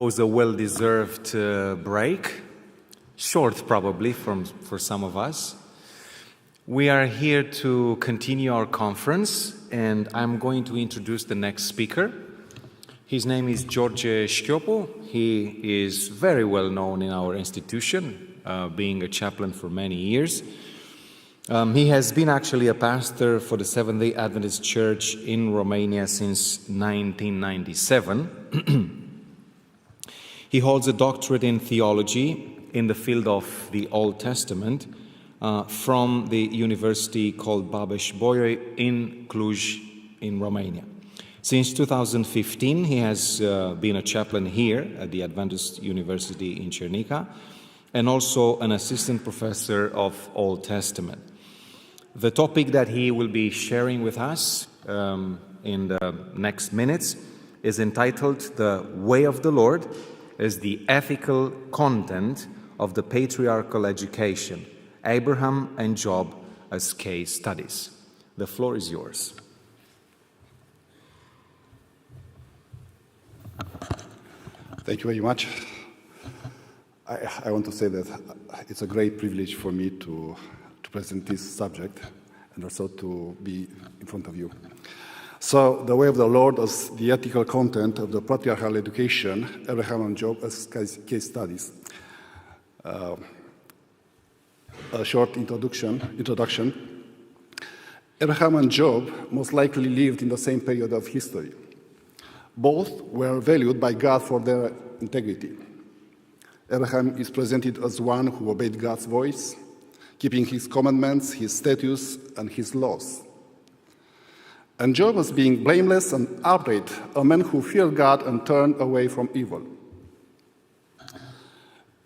It was a well-deserved break, short probably for some of us. We are here to continue our conference, and I'm going to introduce the next speaker. His name is Gheorghe Șchiopu. He is very well known in our institution, being a chaplain for many years. He has been actually a pastor for the Seventh-day Adventist Church in Romania since 1997. He holds a doctorate in theology in the field of the Old Testament from the university called Babeș-Bolyai in Cluj in Romania. Since 2015, he has been a chaplain here at the Adventus University in Cernica and also an assistant professor of Old Testament. The topic that he will be sharing with us in the next minutes is entitled "The Way of the Lord as the Ethical Content of the Patriarchal Education, Abraham and Job as Case Studies." The floor is yours. Thank you very much. I want to say that it's a great privilege for me to present this subject and also to be in front of you. So, the way of the Lord as the ethical content of the patriarchal education, Abraham and Job as case studies. A short introduction. Abraham and Job most likely lived in the same period of history. Both were valued by God for their integrity. Abraham is presented as one who obeyed God's voice, keeping his commandments, his statutes, and his laws. And Job as being blameless and upright, a man who feared God and turned away from evil.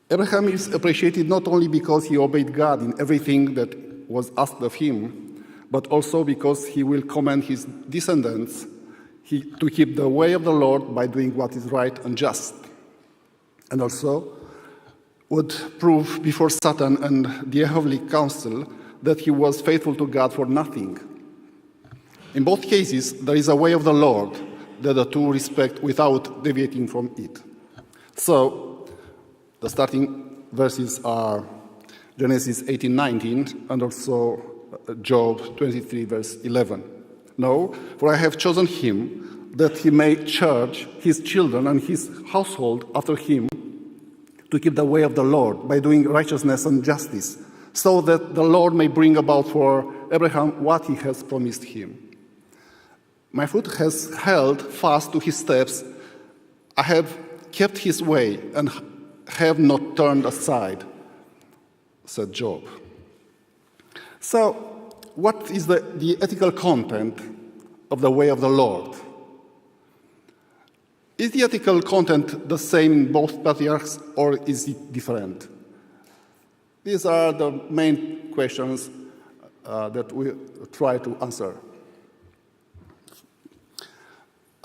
Abraham is appreciated not only because he obeyed God in everything that was asked of him, but also because he will command his descendants to keep the way of the Lord by doing what is right and just. And also would prove before Satan and the heavenly council that he was faithful to God for nothing. In both cases, there is a way of the Lord that the two respect without deviating from it. So, the starting verses are Genesis 18:19 and also Job 23, verse 11. No, for I have chosen him that he may charge his children and his household after him to keep the way of the Lord by doing righteousness and justice, so that the Lord may bring about for Abraham what he has promised him. My foot has held fast to his steps. I have kept his way and have not turned aside, said Job. So, what is the ethical content of the way of the Lord? Is the ethical content the same in both patriarchs, or is it different? These are the main questions that we try to answer.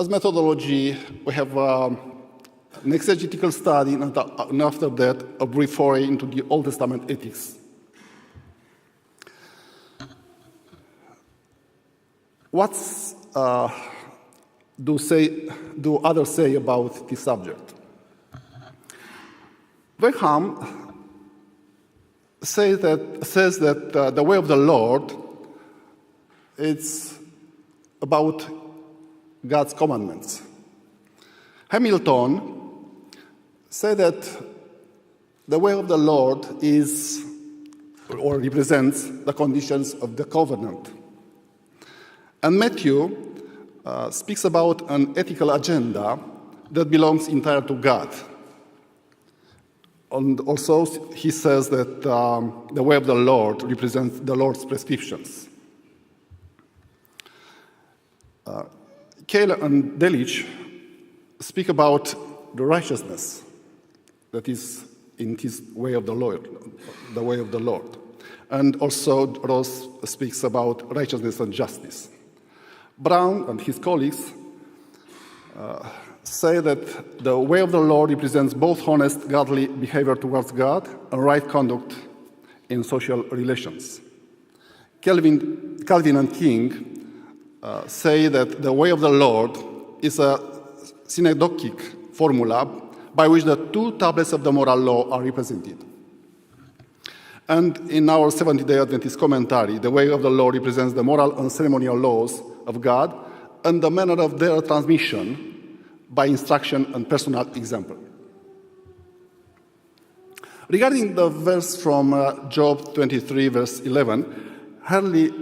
As methodology, we have an exegetical study, and after that, a brief foray into the Old Testament ethics. What do others say about this subject? Abraham says that the way of the Lord is about God's commandments. Hamilton said that the way of the Lord is or represents the conditions of the covenant. And Matthew speaks about an ethical agenda that belongs entirely to God. And also he says that the way of the Lord represents the Lord's prescriptions. Keller and Delitzsch speak about the righteousness that is in his way of the Lord, the way of the Lord. And also Ross speaks about righteousness and justice. Brown and his colleagues say that the way of the Lord represents both honest, godly behavior towards God and right conduct in social relations. Calvin and King say that the way of the Lord is a synecdochic formula by which the two tablets of the moral law are represented. And in our Seventh-day Adventist commentary, the way of the law represents the moral and ceremonial laws of God and the manner of their transmission by instruction and personal example. Regarding the verse from Job 23, verse 11, Hurley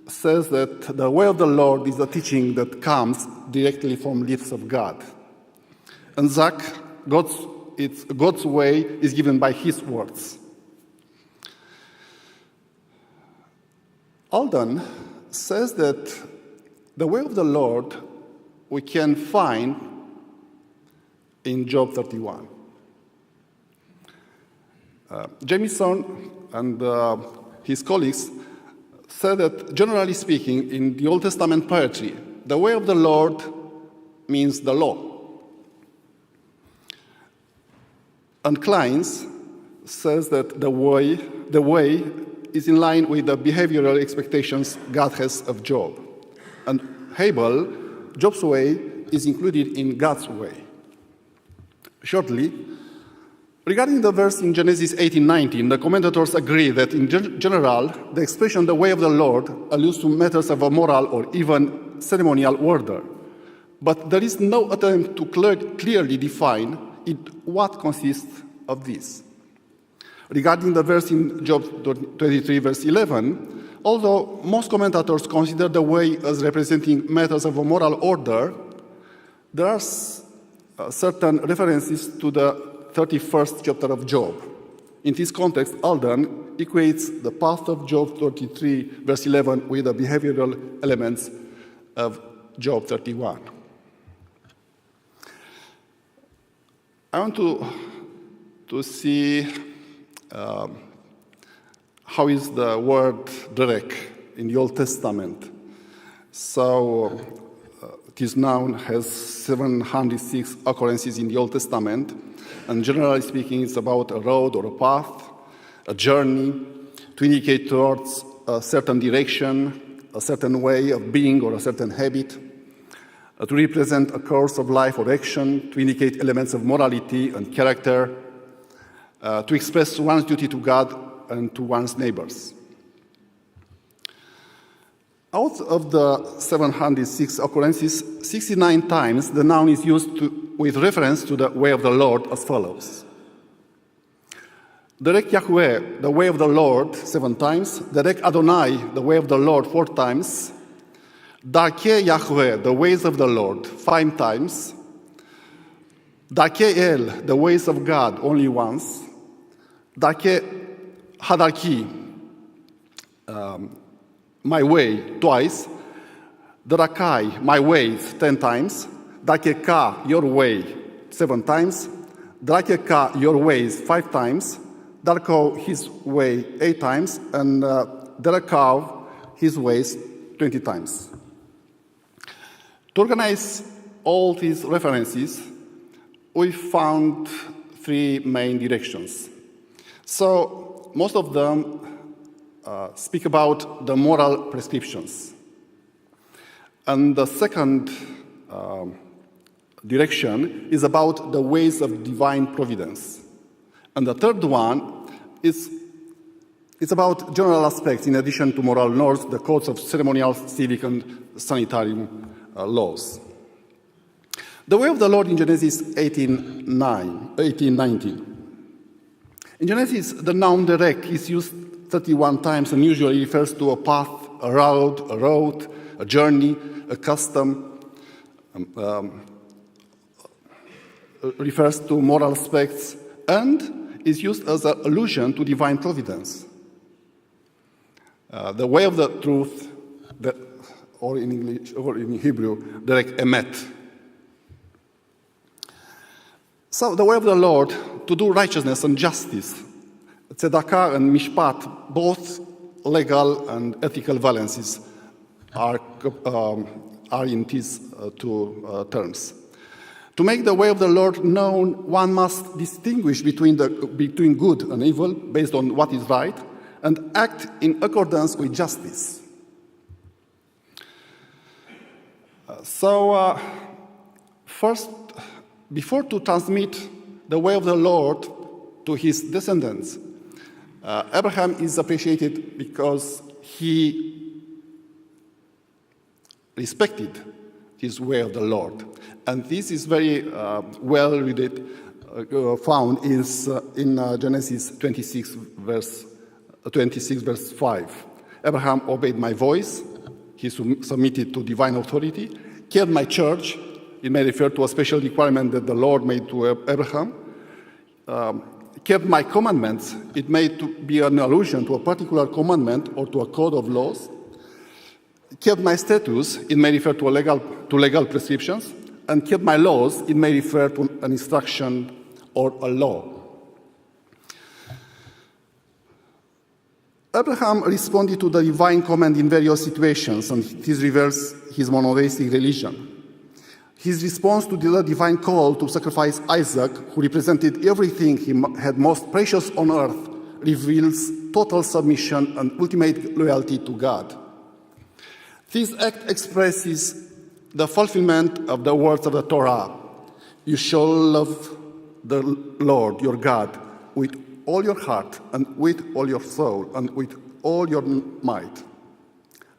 says that the way of the Lord is a teaching that comes directly from lips of God. And Zach, God's way is given by his words. Alden says that the way of the Lord we can find in Job 31. Jamieson and his colleagues said that, generally speaking, in the Old Testament poetry, the way of the Lord means the law. And Kleins says that the way is in line with the behavioral expectations God has of Job. And Hebel, Job's way, is included in God's way. Shortly, regarding the verse in Genesis 18:19, the commentators agree that in general, the expression "the way of the Lord" alludes to matters of a moral or even ceremonial order. But there is no attempt to clearly define what consists of this. Regarding the verse in Job 23, verse 11, although most commentators consider the way as representing matters of a moral order, there are certain references to the 31st chapter of Job. In this context, Alden equates the path of Job 33, verse 11, with the behavioral elements of Job 31. I want to see how is the word derek in the Old Testament. So it is known as 706 occurrences in the Old Testament, and generally speaking, it's about a road or a path, a journey, to indicate towards a certain direction, a certain way of being or a certain habit, to represent a course of life or action, to indicate elements of morality and character, to express one's duty to God and to one's neighbors. Out of the 706 occurrences, 69 times the noun is used with reference to the way of the Lord as follows. Derek Yahweh, the way of the Lord, 7 times. Derek Adonai, the way of the Lord, 4 times. Darkei Yahweh, the ways of the Lord, 5 times. Darkei El, the ways of God, only once. Darkei Hadarki, my way, twice. Darakai, my ways, 10 times. Dakeka, your way, 7 times. Drakeka, your ways, 5 times. Darko, his way, 8 times. And Darakau, his ways, 20 times. To organize all these references, we found 3 main directions. So most of them speak about the moral prescriptions. And the second direction is about the ways of divine providence. And the third one is about general aspects in addition to moral norms, the codes of ceremonial, civic, and sanitary laws. The way of the Lord in Genesis 18:19. In Genesis, the noun derek is used 31 times and usually refers to a path, a road, a journey, a custom, refers to moral aspects, and is used as an allusion to divine providence. The way of the truth, or in English or in Hebrew, derek emet. So the way of the Lord to do righteousness and justice, tzedakah and mishpat, both legal and ethical valences, are in these 2 terms. To make the way of the Lord known, one must distinguish between good and evil based on what is right, and act in accordance with justice. First, before to transmit the way of the Lord to his descendants. Abraham is appreciated because he respected his way of the Lord. And this is very well found in Genesis 26, verse 5. Abraham obeyed my voice. He submitted to divine authority. Kept my church. It may refer to a special requirement that the Lord made to Abraham. Kept my commandments. It may be an allusion to a particular commandment or to a code of laws. Kept my statutes. It may refer to legal prescriptions. And kept my laws. It may refer to an instruction or a law. Abraham responded to the divine command in various situations, and this reveals his monotheistic religion. His response to the divine call to sacrifice Isaac, who represented everything he had most precious on earth, reveals total submission and ultimate loyalty to God. This act expresses the fulfillment of the words of the Torah. You shall love the Lord your God with all your heart and with all your soul and with all your might.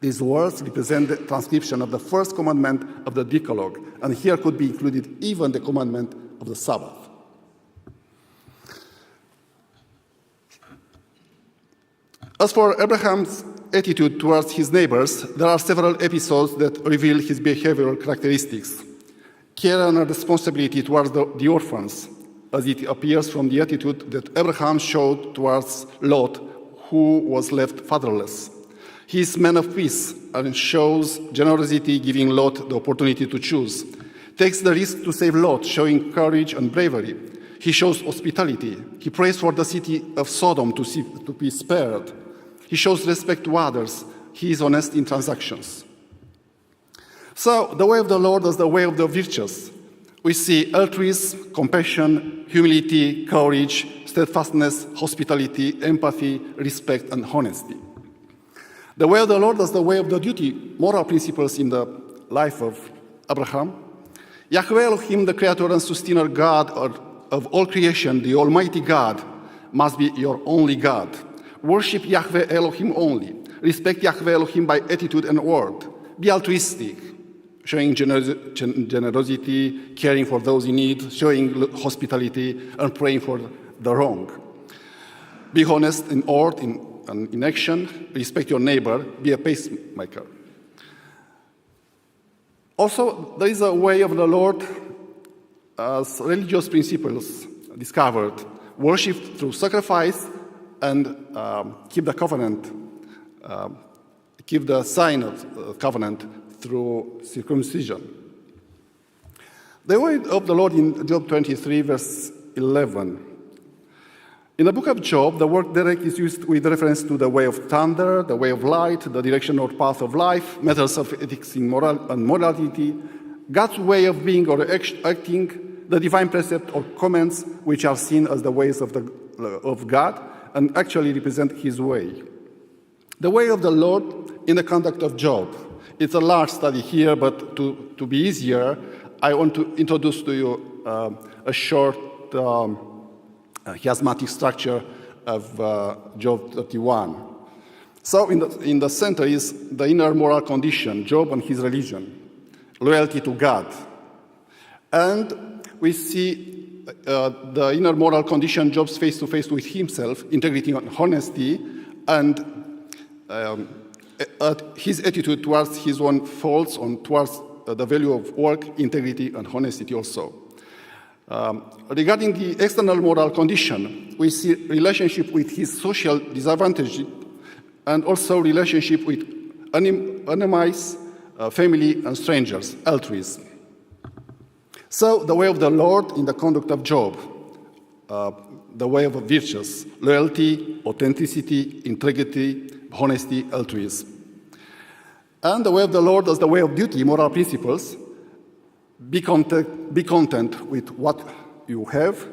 These words represent the transcription of the first commandment of the Decalogue, and here could be included even the commandment of the Sabbath. As for Abraham's attitude towards his neighbors, there are several episodes that reveal his behavioral characteristics. Care and responsibility towards the orphans, as it appears from the attitude that Abraham showed towards Lot, who was left fatherless. He is a man of peace and shows generosity, giving Lot the opportunity to choose. Takes the risk to save Lot, showing courage and bravery. He shows hospitality. He prays for the city of Sodom to be spared. He shows respect to others. He is honest in transactions. So, the way of the Lord is the way of the virtuous. We see altruism, compassion, humility, courage, steadfastness, hospitality, empathy, respect, and honesty. The way of the Lord is the way of the duty, moral principles in the life of Abraham. Yahweh Elohim, the creator and sustainer God of all creation, the Almighty God, must be your only God. Worship Yahweh Elohim only. Respect Yahweh Elohim by attitude and word. Be altruistic, showing generosity, caring for those in need, showing hospitality, and praying for the wrong. Be honest in word, in action. Respect your neighbor. Be a pacemaker. Also, there is a way of the Lord as religious principles discovered. Worship through sacrifice and keep the covenant, keep the sign of covenant through circumcision. The way of the Lord in Job 23, verse 11. In the book of Job, the word derek is used with reference to the way of thunder, the way of light, the direction or path of life, matters of ethics in morality, God's way of being or acting, the divine precept or commands, which are seen as the ways of God and actually represent his way. The way of the Lord in the conduct of Job. It's a large study here, but to be easier, I want to introduce to you a short chiasmatic structure of Job 31. So in the center is the inner moral condition, Job and his religion, loyalty to God. And we see the inner moral condition, Job's face-to-face with himself, integrity and honesty, and his attitude towards his own faults, towards the value of work, integrity, and honesty also. Regarding the external moral condition, we see relationship with his social disadvantage and also relationship with enemies, family, and strangers, altruism. So the way of the Lord in the conduct of Job, the way of the virtuous, loyalty, authenticity, integrity, honesty, altruism. And the way of the Lord is the way of duty, moral principles. Be content with what you have,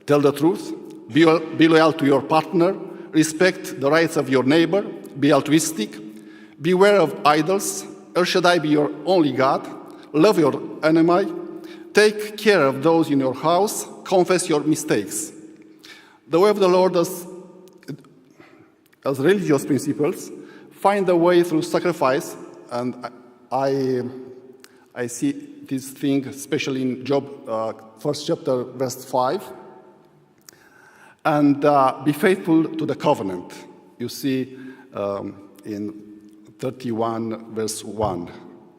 tell the truth, be loyal to your partner, respect the rights of your neighbor, be altruistic, beware of idols, El Shaddai be your only God, love your enemy, Take care of those in your house, confess your mistakes. The way of the Lord as religious principles find a way through sacrifice, and I see this thing especially in Job, first chapter, verse 5. And be faithful to the covenant. You see in 31, verse 1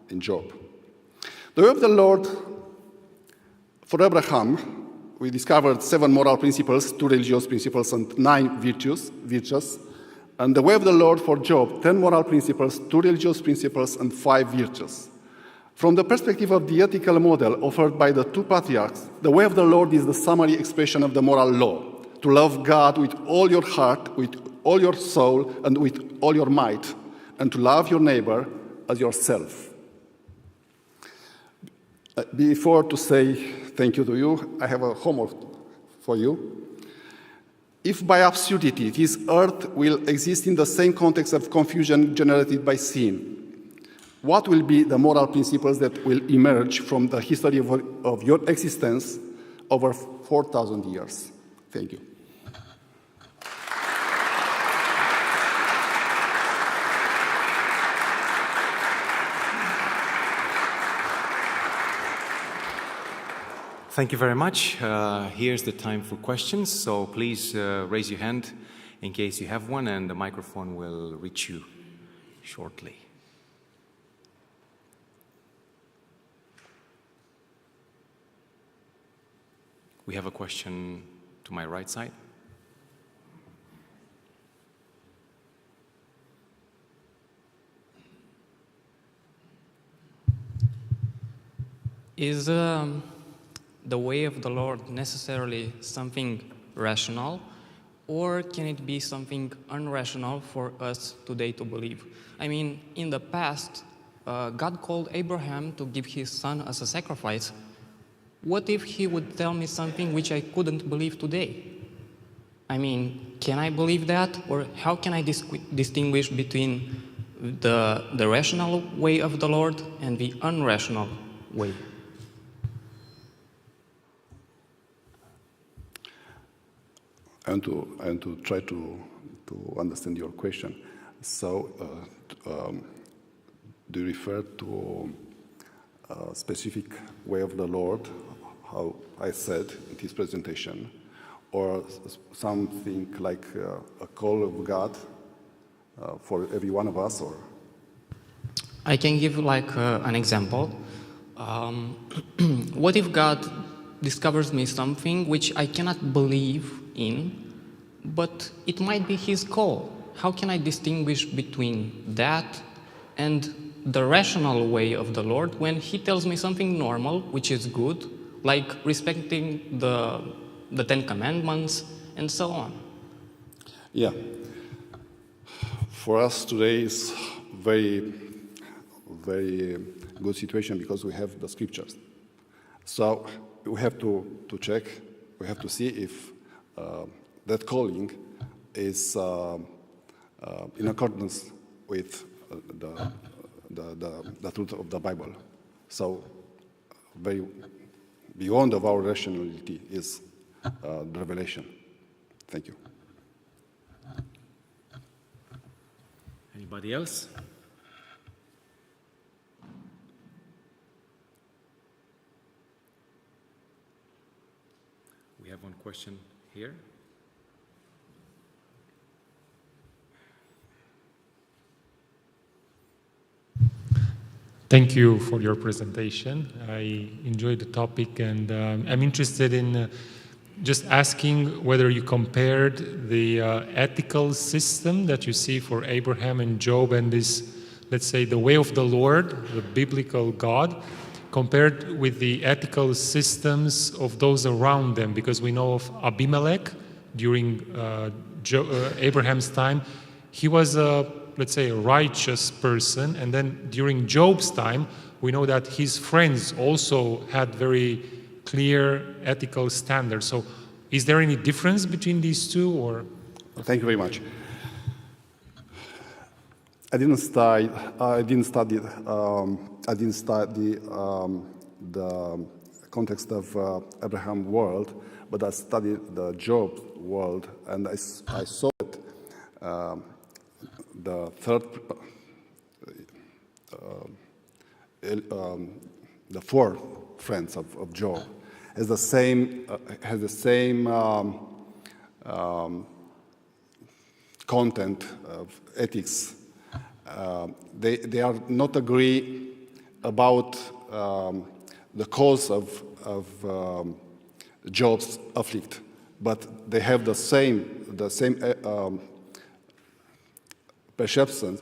in Job. The way of the Lord for Abraham, we discovered 7 moral principles, 2 religious principles, and 9 virtues. And the way of the Lord for Job, 10 moral principles, 2 religious principles, and 5 virtues. From the perspective of the ethical model offered by the 2 patriarchs, the way of the Lord is the summary expression of the moral law. To love God with all your heart, with all your soul, and with all your might, and to love your neighbor as yourself. Before to say thank you to you, I have a homework for you. If by absurdity this earth will exist in the same context of confusion generated by sin, what will be the moral principles that will emerge from the history of your existence over 4,000 years? Thank you. Thank you very much. Here's the time for questions, so please raise your hand in case you have one, and the microphone will reach you shortly. We have a question to my right side. Is the way of the Lord necessarily something rational, or can it be something irrational for us today to believe? I mean, in the past, God called Abraham to give his son as a sacrifice. What if he would tell me something which I couldn't believe today? I mean, can I believe that, or how can I distinguish between the rational way of the Lord and the irrational way? And to try to understand your question. So, do you refer to a specific way of the Lord, how I said in his presentation, or something like a call of God for every one of us? Or I can give like an example. What if God discovers me something which I cannot believe in, but it might be his call? How can I distinguish between that and the rational way of the Lord when he tells me something normal, which is good, like respecting the 10 Commandments and so on? Yeah. For us today is very, very good situation because we have the scriptures. So we have to check, we have to see if that calling is in accordance with the truth of the Bible. So very beyond of our rationality is the revelation. Thank you. Anybody else? We have one question here. Thank you for your presentation. I enjoyed the topic, and I'm interested in just asking whether you compared the ethical system that you see for Abraham and Job and this, let's say, the way of the Lord, the biblical God, compared with the ethical systems of those around them, because we know of Abimelech during Abraham's time. He was let's say, a righteous person, and then during Job's time, we know that his friends also had very clear ethical standards. So, is there any difference between these two, or? Thank you very much. I didn't study the context of Abraham world, but I studied the Job world, and I saw that the four friends of Job has the same content of ethics. They are not agree about the cause of Job's afflict, but they have the same perceptions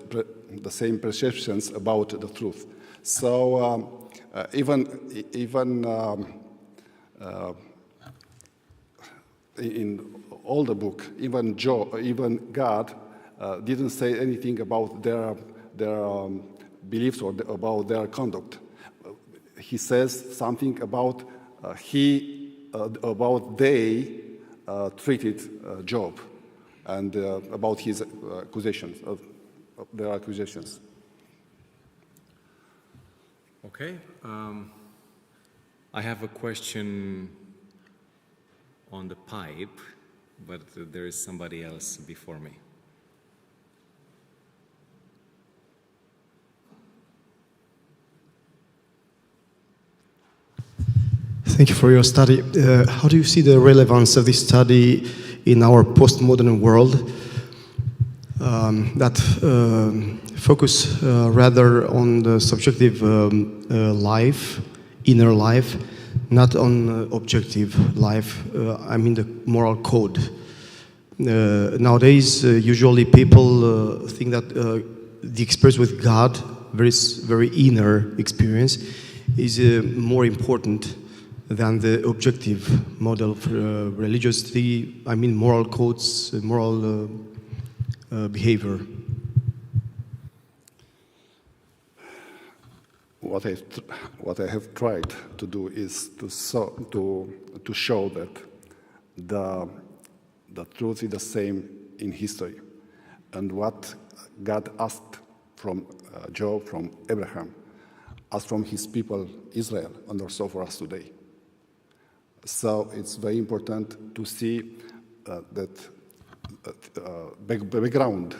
about the truth. So even in all the book, even God didn't say anything about their beliefs or about their conduct. He says something about they treated Job, and about his accusations of their accusations. Okay. I have a question on the pipe, but there is somebody else before me. Thank you for your study. How do you see the relevance of this study in our postmodern world that focus rather on the subjective life, inner life, not on objective life, I mean the moral code? Nowadays, usually people think that the experience with God, very inner experience, is more important than the objective model of religiosity, I mean moral codes, moral behavior. What I have tried to do is to show that the truth is the same in history, and what God asked from Job, from Abraham, asked from his people Israel, and also for us today. So it's very important to see that background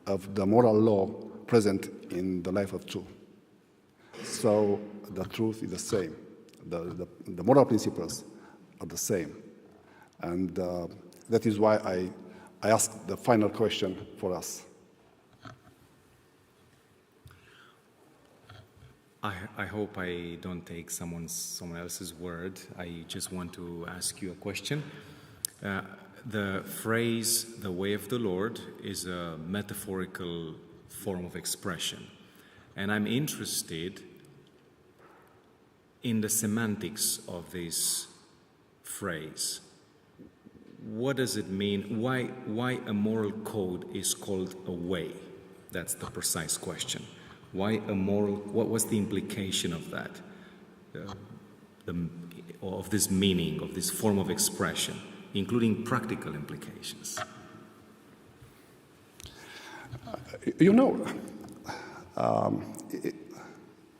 of the moral law present in the life of two. So the truth is the same. The moral principles are the same. And that is why I asked the final question for us. I hope I don't take someone else's word. I just want to ask you a question. The phrase, the way of the Lord, is a metaphorical form of expression. And I'm interested in the semantics of this phrase. What does it mean? Why a moral code is called a way? That's the precise question. Why a moral? What was the implication of that? Of this meaning, of this form of expression, including practical implications?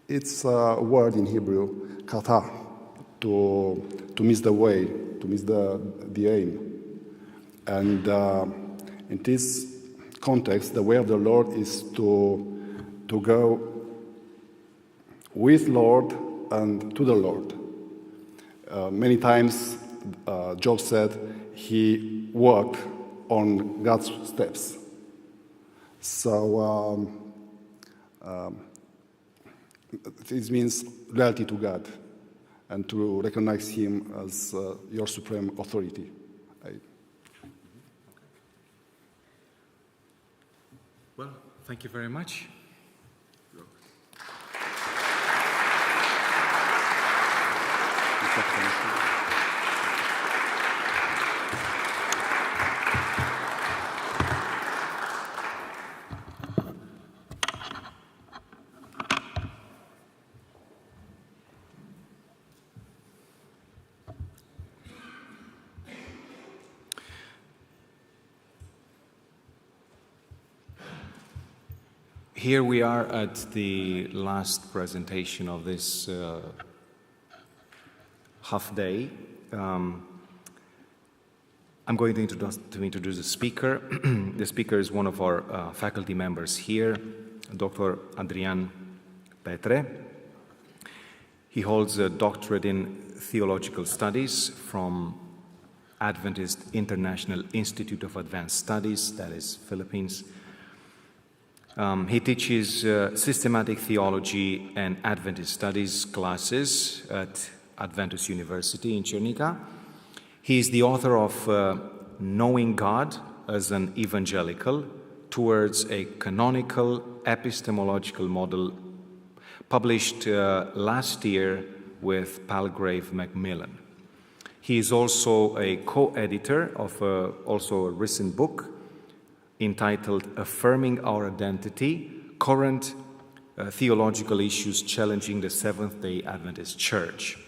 It's a word in Hebrew, kata, to miss the way, to miss the aim. And in this context, the way of the Lord is to go with Lord and to the Lord. Many times, Job said he walked on God's steps. So this means loyalty to God and to recognize Him as your supreme authority. Well, thank you very much. Here we are at the last presentation of this half day. I'm going to introduce the speaker. The speaker is one of our faculty members here, Dr. Adrian Petre. He holds a doctorate in theological studies from Adventist International Institute of Advanced Studies, that is Philippines. He teaches systematic theology and Adventist studies classes at Adventus University in Cernica. He is the author of Knowing God as an Evangelical Towards a Canonical Epistemological Model, published last year with Palgrave Macmillan. He is also a co-editor of also a recent book entitled Affirming Our Identity, Current Theological Issues Challenging the Seventh-day Adventist Church.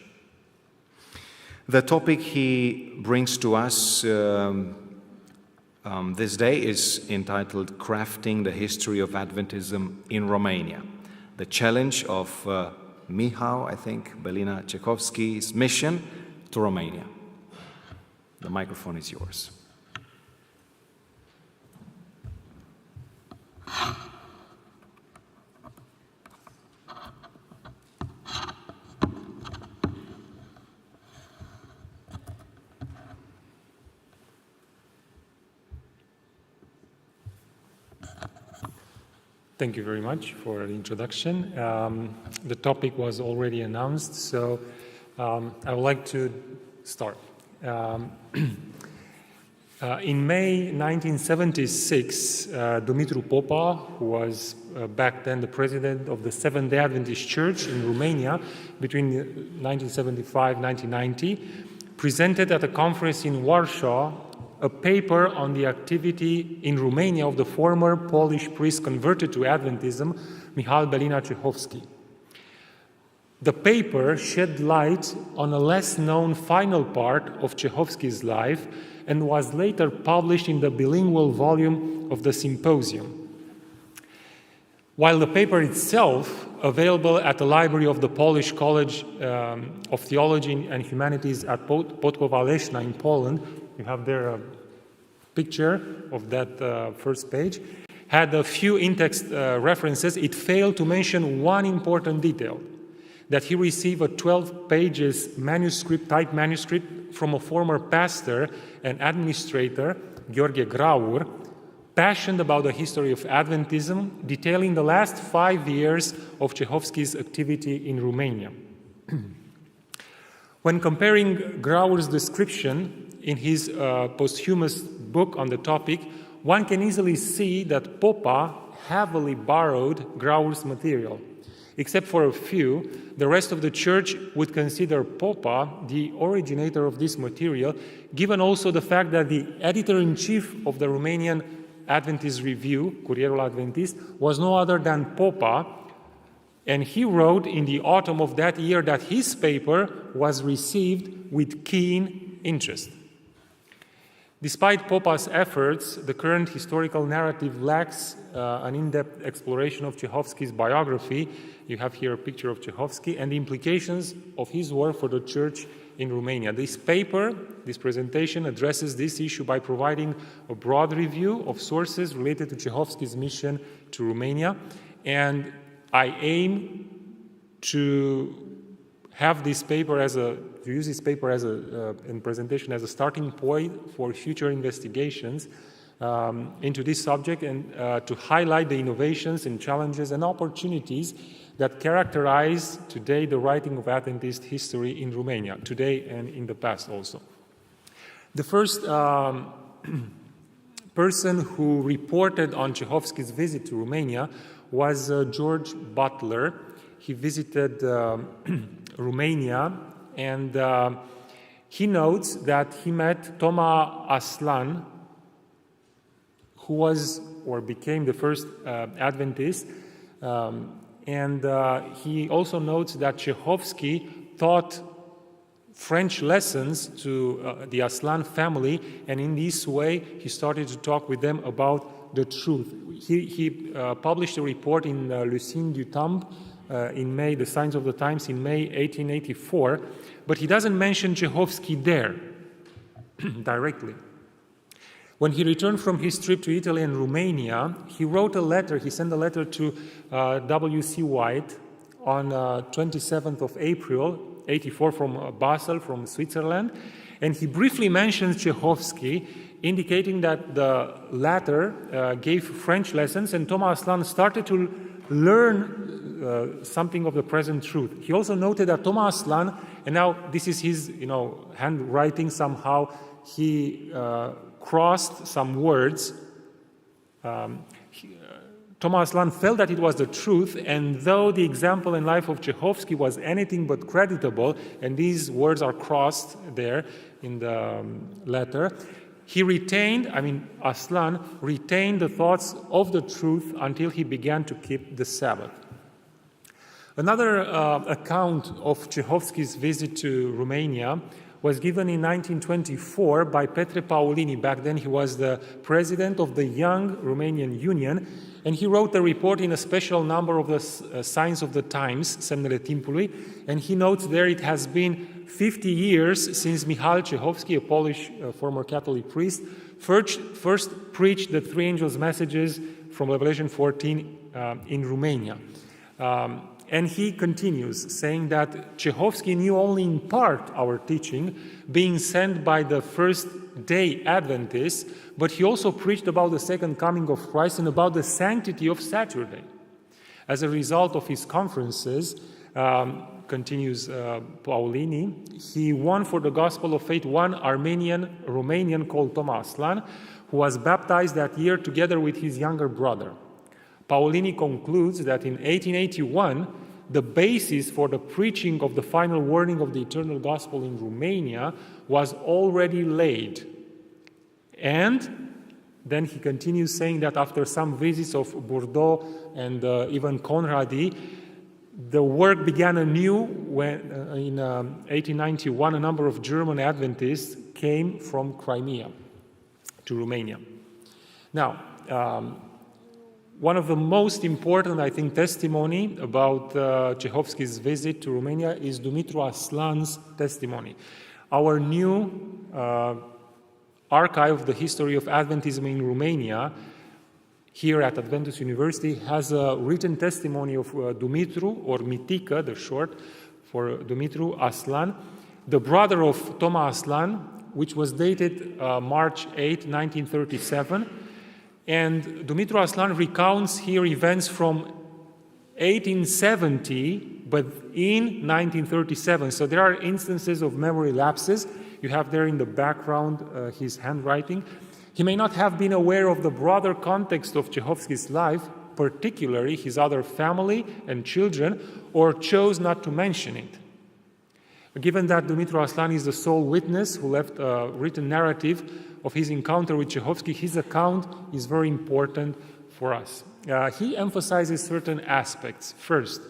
The topic he brings to us this day is entitled Crafting the History of Adventism in Romania, the challenge of Michał, I think, Belina, Czechowski's mission to Romania. The microphone is yours. Thank you very much for the introduction. The topic was already announced, so I would like to start. In May 1976, Dumitru Popa, who was back then the president of the Seventh-day Adventist Church in Romania between 1975 and 1990, presented at a conference in Warsaw a paper on the activity in Romania of the former Polish priest converted to Adventism, Michał Belina Czechowski. The paper shed light on a less-known final part of Czechowski's life and was later published in the bilingual volume of the Symposium. While the paper itself, available at the library of the Polish College of Theology and Humanities at Podkowa Leśna in Poland, you have there a picture of that first page, had a few in-text references. It failed to mention one important detail, that he received a 12 pages manuscript, typed manuscript from a former pastor and administrator, Gheorghe, passionate about the history of Adventism, detailing the last 5 years of Czechowski's activity in Romania. When comparing Grauer's description in his posthumous book on the topic, one can easily see that Popa heavily borrowed Grauer's material. Except for a few, the rest of the church would consider Popa the originator of this material, given also the fact that the editor-in-chief of the Romanian Adventist Review, Curierul Adventist, was no other than Popa, and he wrote in the autumn of that year that his paper was received with keen interest. Despite Popa's efforts, the current historical narrative lacks an in-depth exploration of Czechowski's biography. You have here a picture of Czechowski and the implications of his work for the church in Romania. This paper, this presentation, addresses this issue by providing a broad review of sources related to Czechowski's mission to Romania, and I aim to have this paper use this paper as in presentation as a starting point for future investigations into this subject, and to highlight the innovations and challenges and opportunities that characterize today the writing of Adventist history in Romania, today and in the past also. The first person who reported on Czechowski's visit to Romania was George Butler. He visited Romania, and he notes that he met Toma Aslan, who was or became the first Adventist, and he also notes that Czechowski taught French lessons to the Aslan family, and in this way he started to talk with them about the truth. He published a report in Le Signe du Temps in May, the Signs of the Times in May 1884, but he doesn't mention Czechowski there directly. When he returned from his trip to Italy and Romania, he sent a letter to W.C. White on 27th of April, 84, from Basel, from Switzerland, and he briefly mentions Czechowski, indicating that the latter gave French lessons, and Thomas Aslan started to learn something of the present truth. He also noted that Thomas Aslan, and now this is his, handwriting somehow, he crossed some words. Thomas Aslan felt that it was the truth, and though the example and life of Czechowski was anything but creditable, and these words are crossed there in the letter, Aslan retained the thoughts of the truth until he began to keep the Sabbath. Another account of Czechowski's visit to Romania was given in 1924 by Petre Paulini. Back then he was the president of the Young Romanian Union, and he wrote a report in a special number of the Signs of the Times, Semnele Timpului, and he notes there it has been 50 years since Michał Czechowski, a Polish former Catholic priest, first preached the three angels' messages from Revelation 14 in Romania. And he continues, saying that Czechowski knew only in part our teaching, being sent by the first-day Adventists, but he also preached about the second coming of Christ and about the sanctity of Saturday. As a result of his conferences, continues Paulini, he won for the gospel of faith one Romanian called Thomas Aslan, who was baptized that year together with his younger brother. Paulini concludes that in 1881, the basis for the preaching of the final warning of the eternal gospel in Romania was already laid. And then he continues saying that after some visits of Bordeaux and even Conradi, the work began anew when in 1891 a number of German Adventists came from Crimea to Romania. Now, one of the most important, I think, testimony about Czechowski's visit to Romania is Dumitru Aslan's testimony. Our new archive of the history of Adventism in Romania, here at Adventus University, has a written testimony of Dumitru, or Mitică, the short for Dumitru Aslan, the brother of Thomas Aslan, which was dated March 8, 1937. And Dumitru Aslan recounts here events from 1870, but in 1937. So there are instances of memory lapses. You have there in the background his handwriting. He may not have been aware of the broader context of Czechowski's life, particularly his other family and children, or chose not to mention it. Given that Dumitru Aslan is the sole witness who left a written narrative of his encounter with Czechowski, his account is very important for us. He emphasizes certain aspects. First,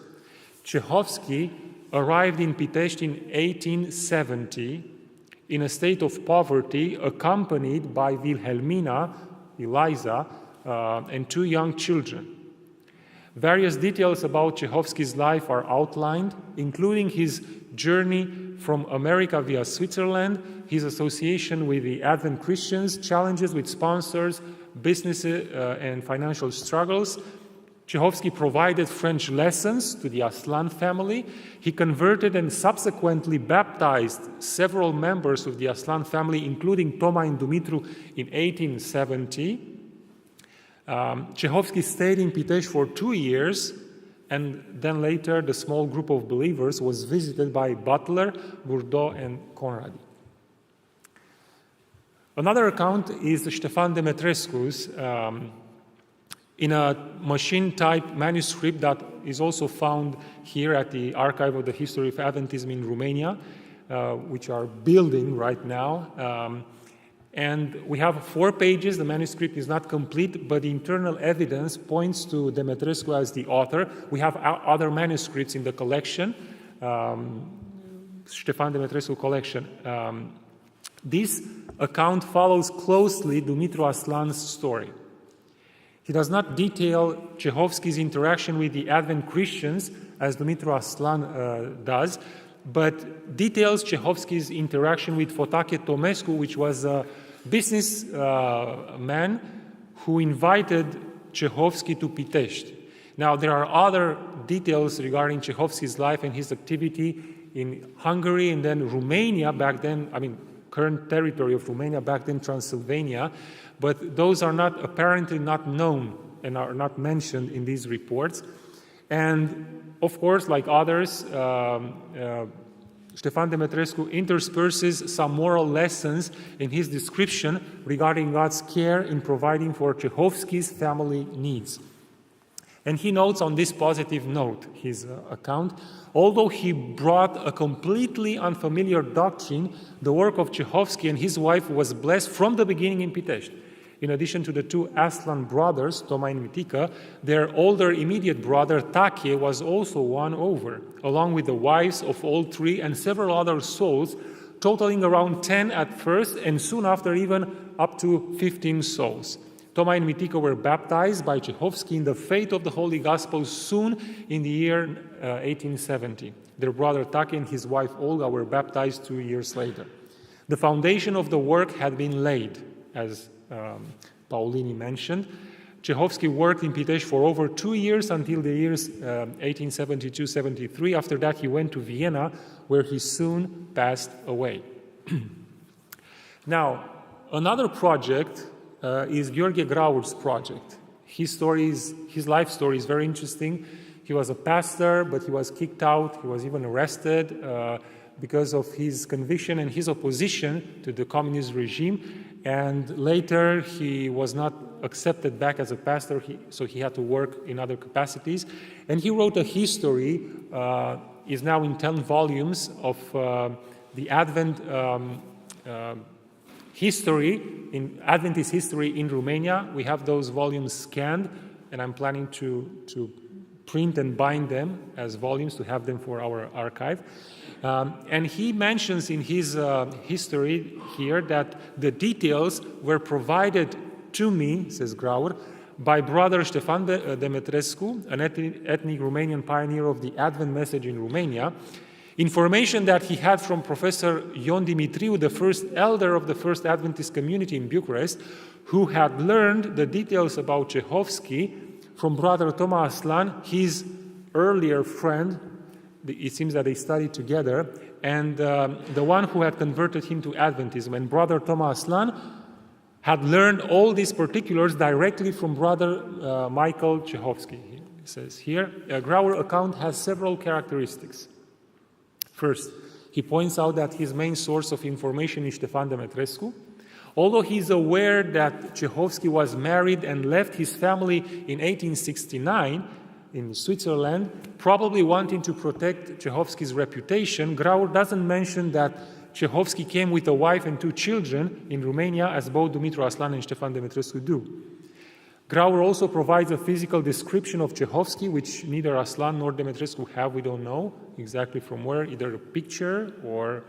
Czechowski arrived in Pitești in 1870 in a state of poverty, accompanied by Wilhelmina, Eliza, and two young children. Various details about Czechowski's life are outlined, including his journey from America via Switzerland, his association with the Advent Christians, challenges with sponsors, business and financial struggles. Czechowski provided French lessons to the Aslan family. He converted and subsequently baptized several members of the Aslan family, including Toma and Dumitru, in 1870. Czechowski stayed in Pitești for 2 years, and then later the small group of believers was visited by Butler, Bordeaux, and Conradi. Another account is Ștefan Demetrescu's in a machine-type manuscript that is also found here at the Archive of the History of Adventism in Romania, which are building right now. And we have 4 pages. The manuscript is not complete, but the internal evidence points to Demetrescu as the author. We have other manuscripts in the collection, Ștefan Demetrescu collection. This account follows closely Dumitru Aslan's story. He does not detail Czechowski's interaction with the Advent Christians as Dumitru Aslan does, but details Czechowski's interaction with Fotache Tomescu, which was a business man who invited Czechowski to Pitești. Now, there are other details regarding Czechowski's life and his activity in Hungary and then Romania back then, current territory of Romania, back then Transylvania, but those are apparently not known and are not mentioned in these reports. And of course, like others, Ștefan Demetrescu intersperses some moral lessons in his description regarding God's care in providing for Czechowski's family needs. And he notes on this positive note, his account, although he brought a completely unfamiliar doctrine, the work of Czechowski and his wife was blessed from the beginning in Pitești. In addition to the two Aslan brothers, Toma and Mitica, their older immediate brother Tache was also won over, along with the wives of all three and several other souls, totaling around 10 at first and soon after even up to 15 souls. Toma and Mitica were baptized by Czechowski in the faith of the Holy Gospel soon in the year 1870. Their brother Tache and his wife Olga were baptized 2 years later. The foundation of the work had been laid, as Paulini mentioned. Czechowski worked in Pitești for over 2 years until the years 1872-73. After that, he went to Vienna, where he soon passed away. Now, another project is Gheorghe Graur's project. His life story is very interesting. He was a pastor, but he was kicked out. He was even arrested because of his conviction and his opposition to the communist regime. And later, he was not accepted back as a pastor, so he had to work in other capacities. And he wrote a history, is now in 10 volumes, of the Advent Adventist history in Romania. We have those volumes scanned, and I'm planning to print and bind them as volumes to have them for our archive. And he mentions in his history here that the details were provided to me, says Graur, by brother Ștefan Demetrescu, an ethnic Romanian pioneer of the Advent message in Romania. Information that he had from Professor Ion Dimitriu, the first elder of the first Adventist community in Bucharest, who had learned the details about Czechowski from brother Toma Aslan, his earlier friend. It seems that they studied together, and the one who had converted him to Adventism. And brother Toma Aslan had learned all these particulars directly from brother Michał Czechowski. It says here, Grauer account has several characteristics. First, he points out that his main source of information is Ștefan Demetrescu. Although he is aware that Czechowski was married and left his family in 1869 in Switzerland, probably wanting to protect Czechowski's reputation, Grauer doesn't mention that Czechowski came with a wife and 2 children in Romania, as both Dumitru Aslan and Ștefan Demetrescu do. Grauer also provides a physical description of Czechowski, which neither Aslan nor Demetrescu have. We don't know exactly from where, either a picture or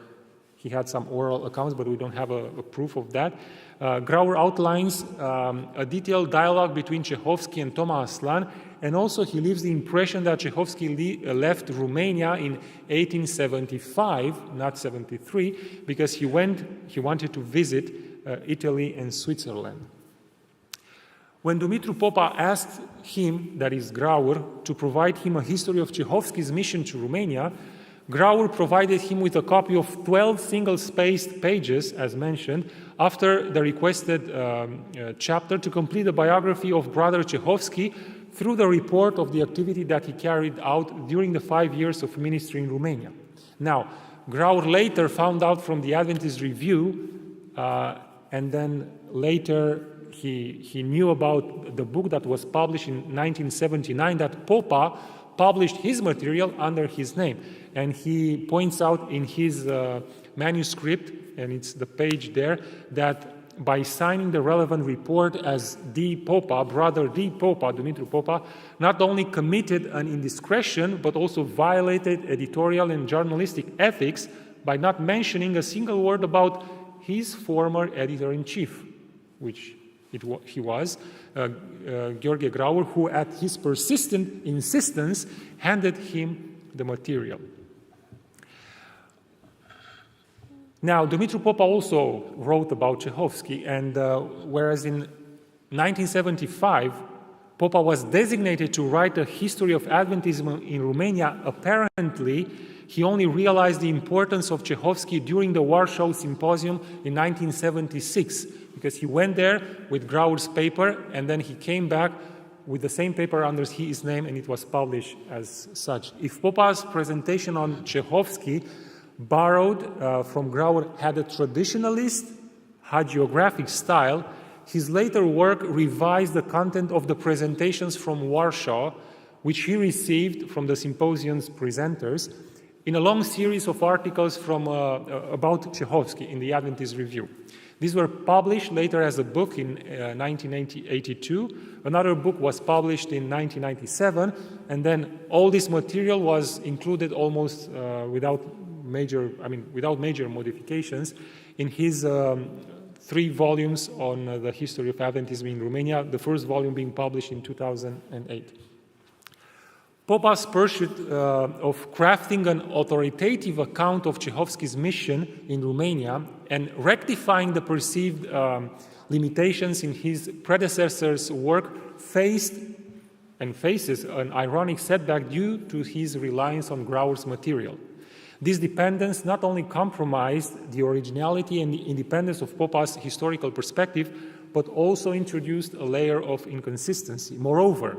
he had some oral accounts, but we don't have a proof of that. Grauer outlines a detailed dialogue between Czechowski and Toma Aslan, and also he leaves the impression that Czechowski left Romania in 1875, not 73, because he wanted to visit Italy and Switzerland. When Dumitru Popa asked him, that is Grauer, to provide him a history of Czechowski's mission to Romania, Grauer provided him with a copy of 12 single-spaced pages, as mentioned, after the requested chapter to complete the biography of Brother Czechowski through the report of the activity that he carried out during the 5 years of ministry in Romania. Now, Grauer later found out from the Adventist Review, and then later he knew about the book that was published in 1979, that Popa published his material under his name. And he points out in his manuscript, and it's the page there, that by signing the relevant report as D. Popa, brother D. Popa, Dumitru Popa, not only committed an indiscretion, but also violated editorial and journalistic ethics by not mentioning a single word about his former editor-in-chief, which he was, Gheorghe Grauer, who at his persistent insistence handed him the material. Now, Dumitru Popa also wrote about Czechowski, and whereas in 1975, Popa was designated to write a history of Adventism in Romania, apparently he only realized the importance of Czechowski during the Warsaw Symposium in 1976, because he went there with Grauer's paper, and then he came back with the same paper under his name, and it was published as such. If Popa's presentation on Czechowski, borrowed from Grauer, had a traditionalist, hagiographic style, his later work revised the content of the presentations from Warsaw, which he received from the symposium's presenters, in a long series of articles from, about Czechowski in the Adventist Review. These were published later as a book in 1982. Another book was published in 1997, and then all this material was included almost without major modifications in his 3 volumes on the history of Adventism in Romania, the first volume being published in 2008. Popa's pursuit of crafting an authoritative account of Czechowski's mission in Romania and rectifying the perceived limitations in his predecessor's work faced and faces an ironic setback due to his reliance on Grauer's material. This dependence not only compromised the originality and the independence of Popa's historical perspective, but also introduced a layer of inconsistency. Moreover,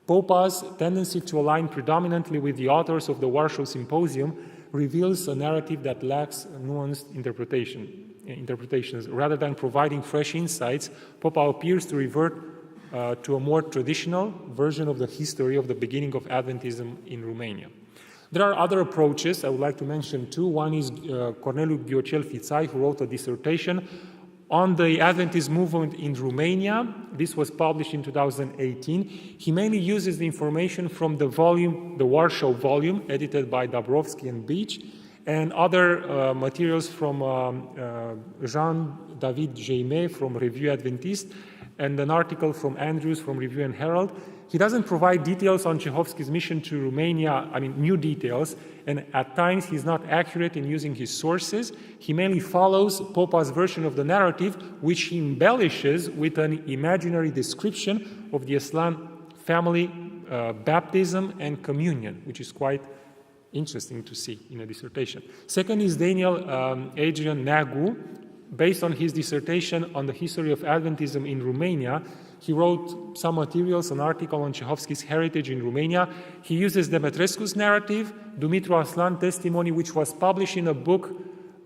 Popa's tendency to align predominantly with the authors of the Warsaw Symposium reveals a narrative that lacks nuanced interpretations. Rather than providing fresh insights, Popa appears to revert to a more traditional version of the history of the beginning of Adventism in Romania. There are other approaches I would like to mention too. One is Corneliu Gheorghe, who wrote a dissertation on the Adventist movement in Romania. This was published in 2018. He mainly uses the information from the Warsaw volume, edited by Dabrowski and Beach, and other materials from Jean-David Jaimet from Revue Adventiste, and an article from Andrews from Review and Herald. He doesn't provide details on Czechowski's mission to Romania, new details, and at times he's not accurate in using his sources. He mainly follows Popa's version of the narrative, which he embellishes with an imaginary description of the Aslan family baptism and communion, which is quite interesting to see in a dissertation. Second is Dan-Adrian Nagu. Based on his dissertation on the history of Adventism in Romania, he wrote some materials, an article on Czechowski's heritage in Romania. He uses Demetrescu's narrative, Dumitru Aslan testimony, which was published in a book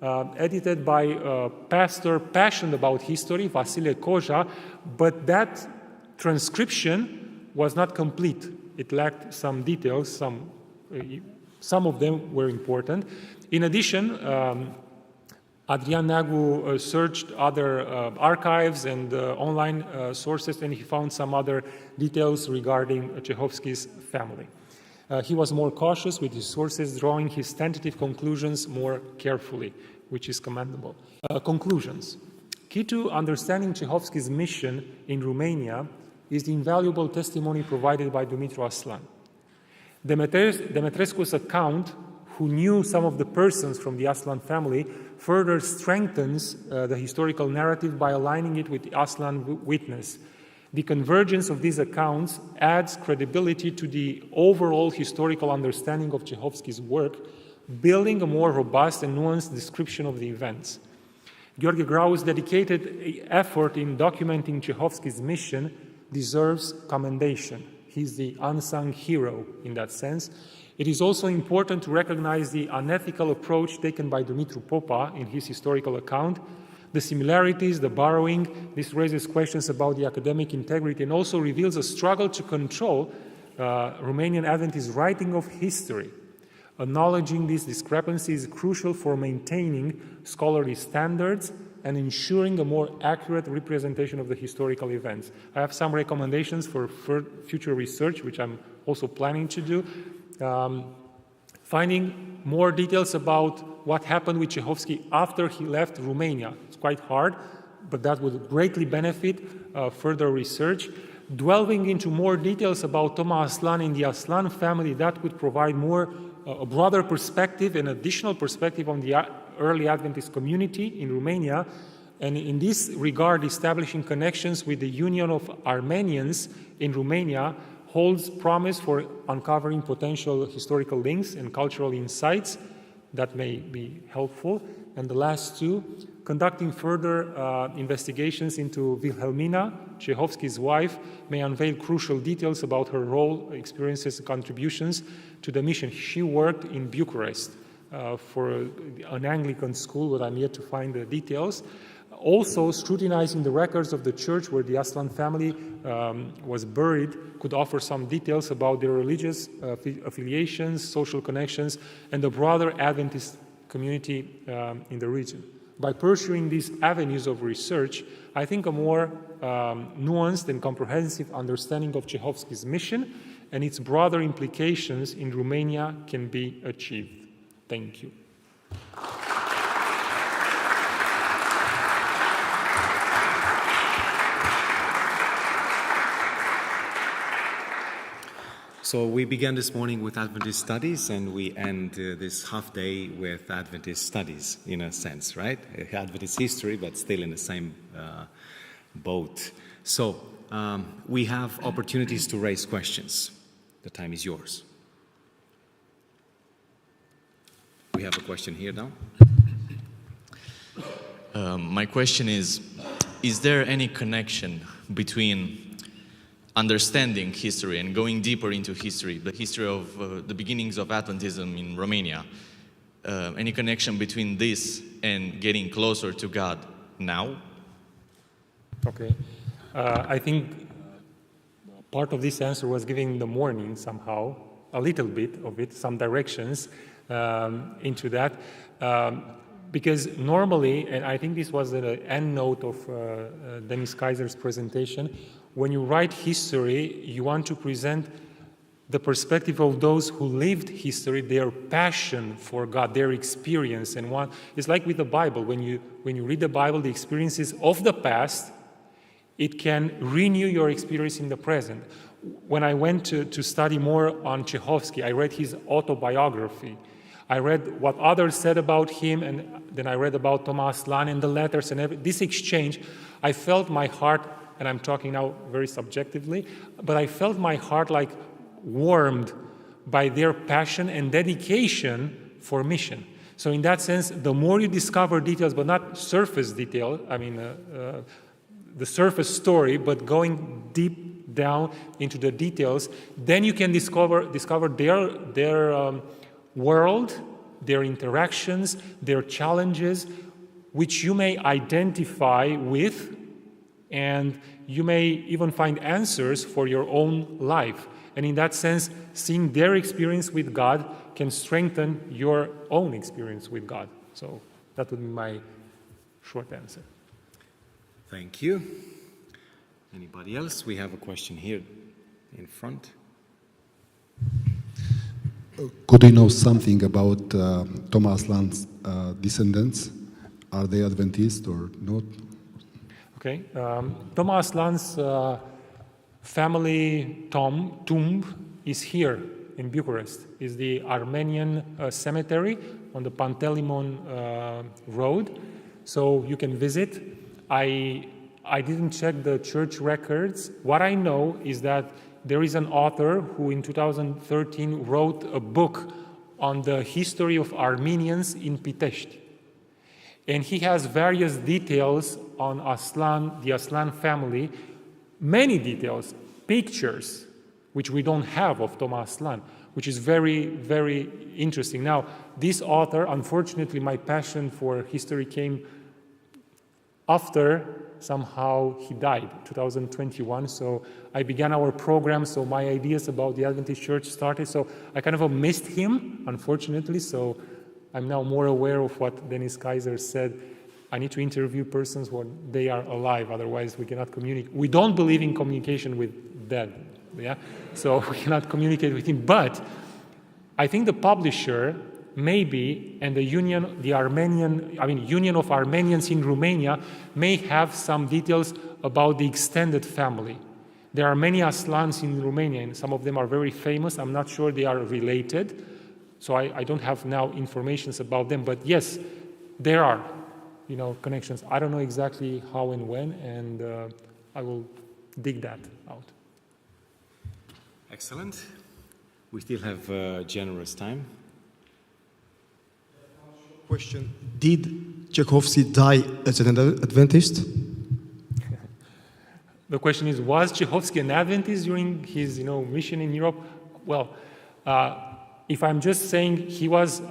edited by a pastor passionate about history, Vasile Koja, but that transcription was not complete. It lacked some details, some of them were important. In addition, Adrian Nagu searched other archives and online sources, and he found some other details regarding Czechowski's family. He was more cautious with his sources, drawing his tentative conclusions more carefully, which is commendable. Conclusions. Key to understanding Czechowski's mission in Romania is the invaluable testimony provided by Dumitru Aslan. Demetrescu's account, who knew some of the persons from the Aslan family, further strengthens the historical narrative by aligning it with the Aslan witness. The convergence of these accounts adds credibility to the overall historical understanding of Czechowski's work, building a more robust and nuanced description of the events. Gheorghe Grau's dedicated effort in documenting Czechowski's mission deserves commendation. He's the unsung hero in that sense. It is also important to recognize the unethical approach taken by Dumitru Popa in his historical account. The similarities, the borrowing, this raises questions about the academic integrity and also reveals a struggle to control Romanian Adventist writing of history. Acknowledging these discrepancies is crucial for maintaining scholarly standards and ensuring a more accurate representation of the historical events. I have some recommendations for future research, which I'm also planning to do. Finding more details about what happened with Czechowski after he left Romania. It's quite hard. but that would greatly benefit further research. Delving into more details about Toma Aslan and the Aslan family, that would provide a broader perspective, an additional perspective on the early Adventist community in Romania. And in this regard, establishing connections with the Union of Armenians in Romania holds promise for uncovering potential historical links and cultural insights that may be helpful. And the last two, conducting further investigations into Wilhelmina, Czechowski's wife, may unveil crucial details about her role, experiences, and contributions to the mission. She worked in Bucharest for an Anglican school, but I'm yet to find the details. Also, scrutinizing the records of the church where the Aslan family was buried could offer some details about their religious affiliations, social connections, and the broader Adventist community in the region. By pursuing these avenues of research, I think a more nuanced and comprehensive understanding of Czechowski's mission and its broader implications in Romania can be achieved. Thank you. So we began this morning with Adventist studies, and we end this half day with Adventist studies, in a sense, right? Adventist history, but still in the same boat. So we have opportunities to raise questions. The time is yours. We have a question here now. My question is there any connection between understanding history and going deeper into history, the history of the beginnings of Adventism in Romania, any connection between this and getting closer to God now? Okay. I think part of this answer was given in the morning somehow, a little bit of it, some directions into that. Because normally, and I think this was the end note of Dennis Kaiser's presentation, when you write history, you want to present the perspective of those who lived history, their passion for God, their experience. And it's like with the Bible. When you read the Bible, the experiences of the past, it can renew your experience in the present. When I went to study more on Czechowski, I read his autobiography. I read what others said about him, and then I read about Toma Aslan and the letters and this exchange. I felt my heart, and I'm talking now very subjectively, but I felt my heart like warmed by their passion and dedication for mission. So in that sense, the more you discover details, but not surface detail, the surface story, but going deep down into the details, then you can discover their world, their interactions, their challenges, which you may identify with, and you may even find answers for your own life. And in that sense, seeing their experience with God can strengthen your own experience with God. So that would be my short answer. Thank you. Anybody else? We have a question here in front. Could we know something about Toma Aslan's descendants? Are they Adventist or not? Okay. Toma Aslan's family tomb is here in Bucharest. Is the Armenian cemetery on the Pantelimon road. So you can visit. I didn't check the church records. What I know is that there is an author who in 2013 wrote a book on the history of Armenians in Pitești. And he has various details on the Aslan family, many details, pictures, which we don't have of Toma Aslan, which is very, very interesting. Now, this author, unfortunately, my passion for history came after somehow he died, 2021. So I began our program, so my ideas about the Adventist Church started. So I kind of missed him, unfortunately. So I'm now more aware of what Dennis Kaiser said. I need to interview persons when they are alive, otherwise we cannot communicate. We don't believe in communication with dead, yeah? So we cannot communicate with him. But I think the publisher maybe, and the Union of Armenians in Romania may have some details about the extended family. There are many Aslans in Romania, and some of them are very famous. I'm not sure they are related, so I don't have now information about them. But yes, there are, connections. I don't know exactly how and when, and I will dig that out. Excellent. We still have generous time. Question: did Czechowski die as an Adventist? The question is, was Czechowski an Adventist during his, mission in Europe? Well, if I'm just saying he was,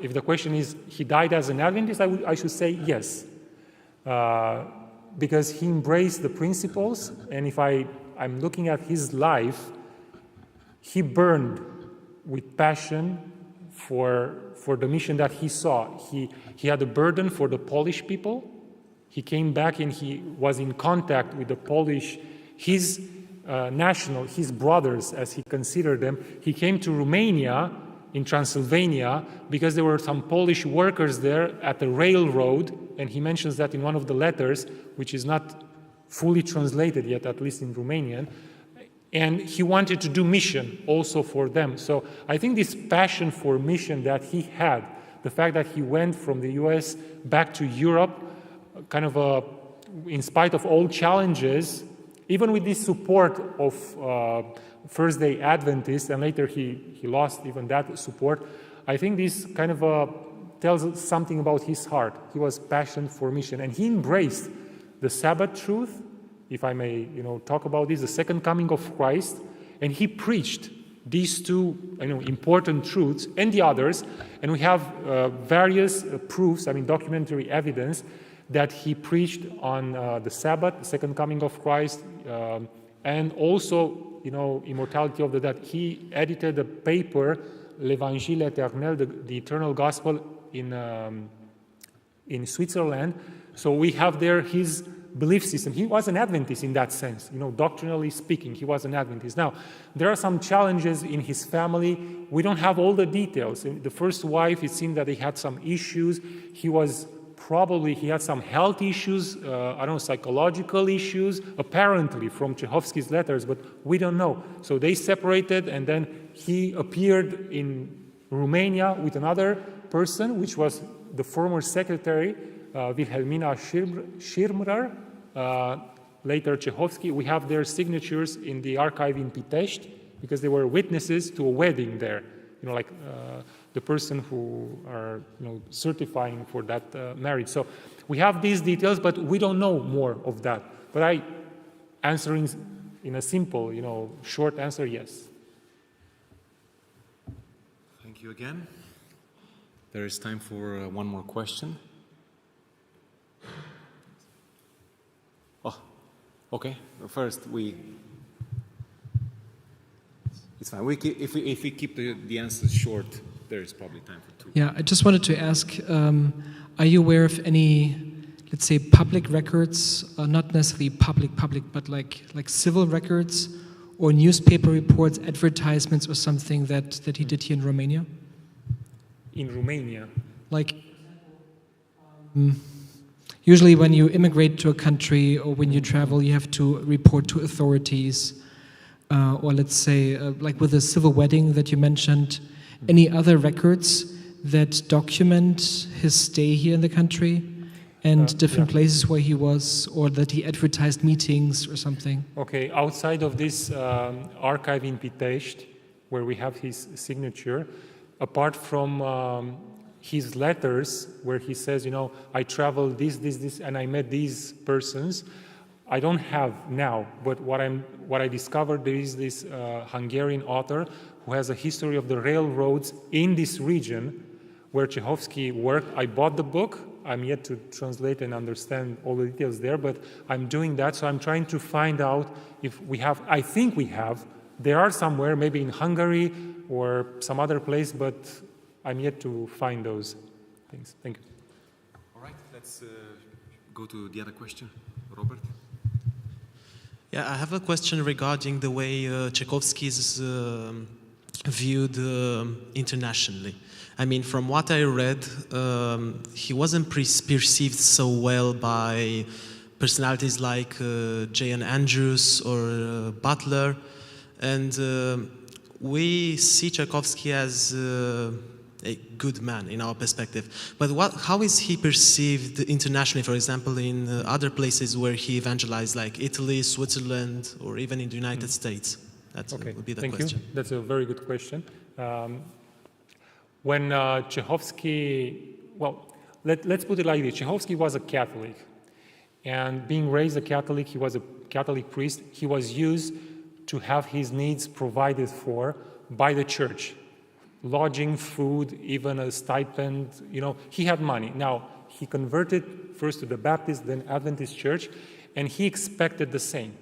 if the question is he died as an Adventist, I should say yes, because he embraced the principles, and if I'm looking at his life, he burned with passion for the mission that he saw. He had a burden for the Polish people. He came back and he was in contact with the Polish, his brothers, as he considered them. He came to Romania, in Transylvania, because there were some Polish workers there at the railroad, and he mentions that in one of the letters, which is not fully translated yet, at least in Romanian. And he wanted to do mission also for them. So I think this passion for mission that he had, the fact that he went from the US back to Europe, kind of in spite of all challenges, even with this support of First-day Adventists, and later he lost even that support, I think this kind of tells us something about his heart. He was passionate for mission, and he embraced the Sabbath truth, if I may, talk about this, the second coming of Christ, and he preached these two, important truths and the others, and we have various proofs, documentary evidence that he preached on the Sabbath, the second coming of Christ, and also, immortality of the dead. He edited a paper, L'Évangile éternel, the eternal gospel, in Switzerland. So we have there his belief system. He was an Adventist in that sense, doctrinally speaking, he was an Adventist. Now, there are some challenges in his family. We don't have all the details. The first wife, it seemed that he had some issues. He had some health issues, psychological issues, apparently from Czechowski's letters, but we don't know. So they separated, and then he appeared in Romania with another person, which was the former secretary, Wilhelmina Schirmrer, later Czechowski. We have their signatures in the archive in Pitești, because they were witnesses to a wedding there, the person who are certifying for that marriage. So we have these details, but we don't know more of that. But answering in a simple, short answer, yes. Thank you again. There is time for one more question. Oh, okay. First, it's fine. If we keep the answers short, there is probably time for two. Yeah, I just wanted to ask, are you aware of any, let's say, public records, not necessarily public, but like civil records or newspaper reports, advertisements or something that he did here in Romania? In Romania? Usually when you immigrate to a country or when you travel, you have to report to authorities, or let's say, like with the civil wedding that you mentioned, any other records that document his stay here in the country and different places where he was, or that he advertised meetings or something? Okay, outside of this archive in Pitești, where we have his signature, apart from his letters where he says, I traveled this, and I met these persons, I don't have now, but what I discovered, there is this Hungarian author who has a history of the railroads in this region where Czechowski worked. I bought the book. I'm yet to translate and understand all the details there, but I'm doing that. So I'm trying to find out if we have, I think we have. There are somewhere, maybe in Hungary or some other place, but I'm yet to find those things. Thank you. All right, let's go to the other question. Robert? Yeah, I have a question regarding the way Czechowski's viewed internationally. I mean, from what I read, he wasn't perceived so well by personalities like Dan-Adrian or Butler, and we see Czechowski as a good man in our perspective. But how is he perceived internationally, for example, in other places where he evangelized, like Italy, Switzerland, or even in the United States? That would be the question. You. That's a very good question. When Czechowski, let's put it like this. Czechowski was a Catholic. And being raised a Catholic, he was a Catholic priest. He was used to have his needs provided for by the church. Lodging, food, even a stipend, he had money. Now, he converted first to the Baptist, then Adventist church, and he expected the same.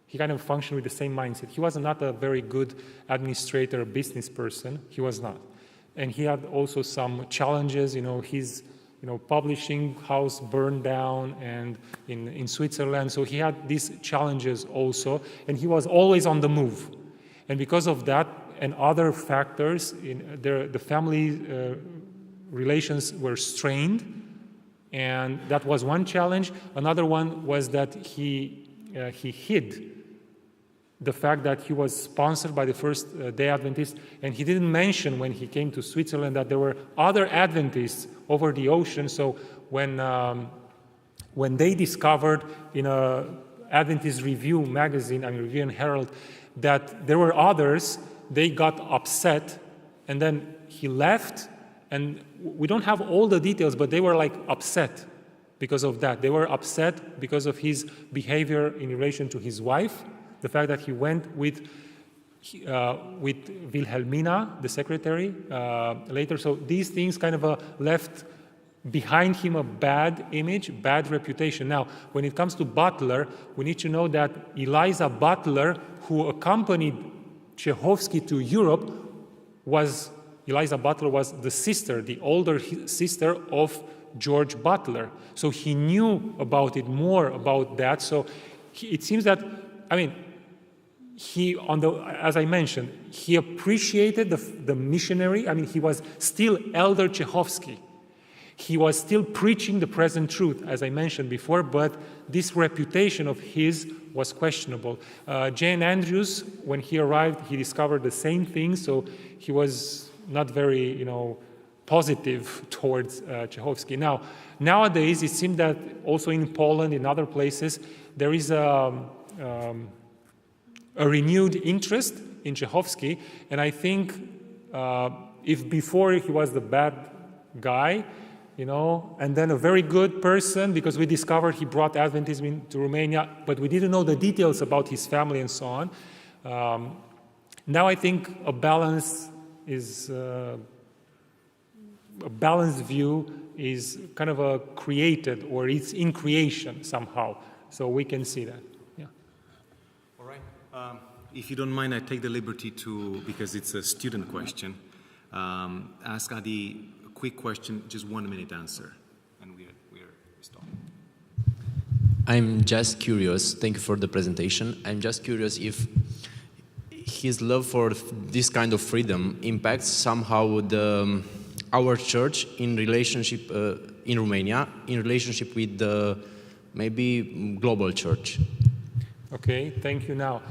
He kind of functioned with the same mindset. He was not a very good administrator, business person. He was not. And he had also some challenges. His publishing house burned down and in Switzerland. So he had these challenges also. And he was always on the move. And because of that and other factors, the family relations were strained. And that was one challenge. Another one was that he hid the fact that he was sponsored by the First-day Adventists, and he didn't mention when he came to Switzerland that there were other Adventists over the ocean. So when they discovered in a Adventist Review magazine, Review and Herald, that there were others, they got upset, and then he left, and we don't have all the details, but they were upset because of that. They were upset because of his behavior in relation to his wife, the fact that he went with Wilhelmina, the secretary, later. So these things kind of left behind him a bad image, bad reputation. Now, when it comes to Butler, we need to know that Eliza Butler, who accompanied Czechowski to Europe, Eliza Butler was the sister, the older sister of George Butler. So he knew about it, more about that. So it seems that, as I mentioned, he appreciated the missionary. He was still Elder Czechowski. He was still preaching the present truth, as I mentioned before, but this reputation of his was questionable. Dan-Adrian, when he arrived, he discovered the same thing, so he was not very, positive towards Czechowski. Now, nowadays, it seems that also in Poland, in other places, there is a renewed interest in Czechowski, and I think if before he was the bad guy, and then a very good person, because we discovered he brought Adventism into Romania, but we didn't know the details about his family and so on. Now I think a balanced view is kind of created, or it's in creation somehow. So we can see that. Yeah. All right. If you don't mind, I take the liberty to, because it's a student question, ask Adi a quick question, just 1 minute answer, and we're stopping. I'm just curious, thank you for the presentation. I'm just curious if his love for this kind of freedom impacts somehow our church in relationship in Romania, in relationship with the maybe global church. Okay, thank you. Now,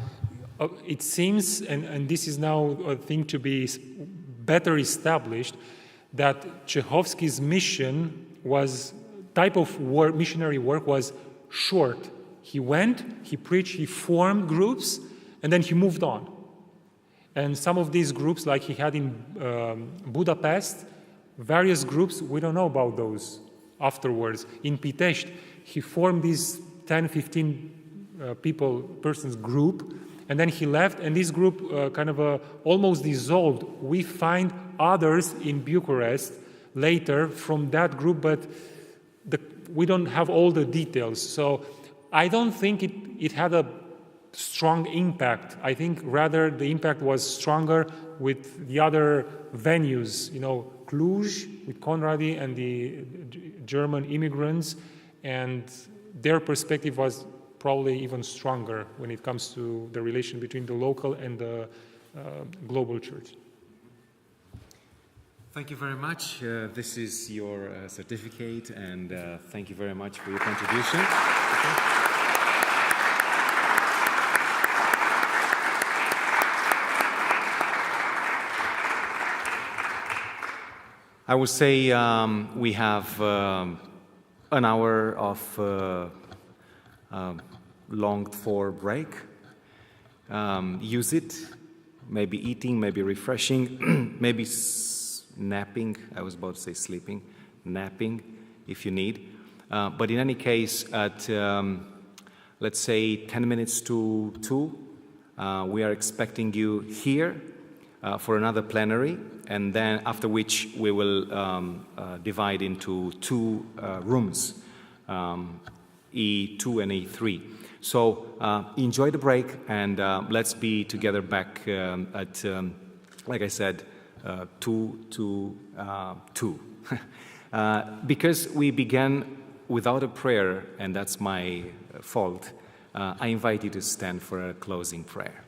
it seems, and this is now a thing to be better established, that Czechowski's mission type of missionary work was short. He went, he preached, he formed groups, and then he moved on. And some of these groups, like he had in Budapest, various groups, we don't know about those afterwards. In Pitești, he formed this 10, 15 persons group, and then he left, and this group almost dissolved. We find others in Bucharest later from that group, but we don't have all the details. So I don't think it had a strong impact. I think rather the impact was stronger with the other venues, Cluj with Conradi and the German immigrants, and their perspective was probably even stronger when it comes to the relation between the local and the global church. Thank you very much. This is your certificate, and thank you very much for your contribution. I would say we have an hour of longed-for break. Use it, maybe eating, maybe refreshing, maybe napping. I was about to say sleeping, napping if you need. But in any case, at let's say 10 minutes to 2, we are expecting you here for another plenary, and then after which we will divide into 2 rooms, E2 and E3. So enjoy the break, and let's be together back at, like I said, 2 to 2. Because we began without a prayer, and that's my fault, I invite you to stand for a closing prayer.